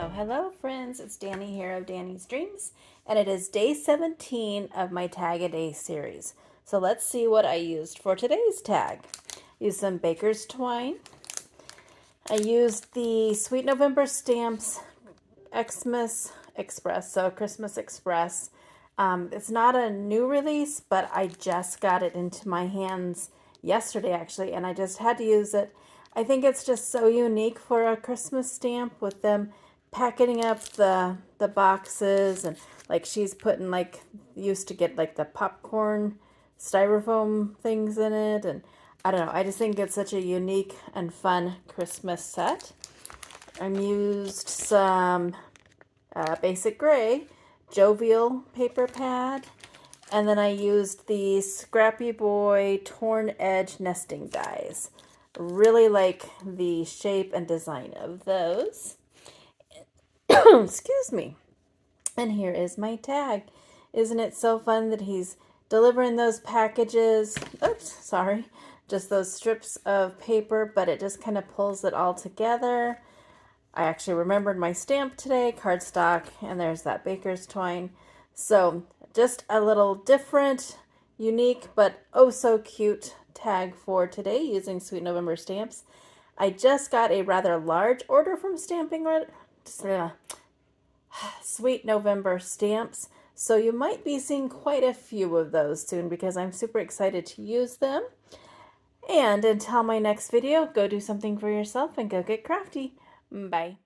Hello friends, it's Danny here of Danny's Dreams, and it is day 17 of my Tag a Day series. So let's see what I used for today's tag. Used some baker's twine. I used the Sweet November Stamps Xmas Express, so Christmas Express. It's not a new release, but I just got it into my hands yesterday actually, and I just had to use it. I think it's just so unique for a Christmas stamp with them packing up the boxes, and like she's putting like used to get like the popcorn styrofoam things in it, and I don't know, I just think it's such a unique and fun Christmas set. I used some basic gray Jovial paper pad, and then I used the Scrappy Boy torn edge nesting dies. Really like the shape and design of those. Excuse me. And here is my tag. Isn't it so fun that he's delivering those packages? Oops, sorry. Just those strips of paper, but it just kind of pulls it all together. I actually remembered my stamp today, cardstock, and there's that baker's twine. So just a little different, unique, but oh so cute tag for today using Sweet November stamps. I just got a rather large order from Sweet November stamps, so you might be seeing quite a few of those soon because I'm super excited to use them. And until my next video, go do something for yourself and go get crafty. Bye.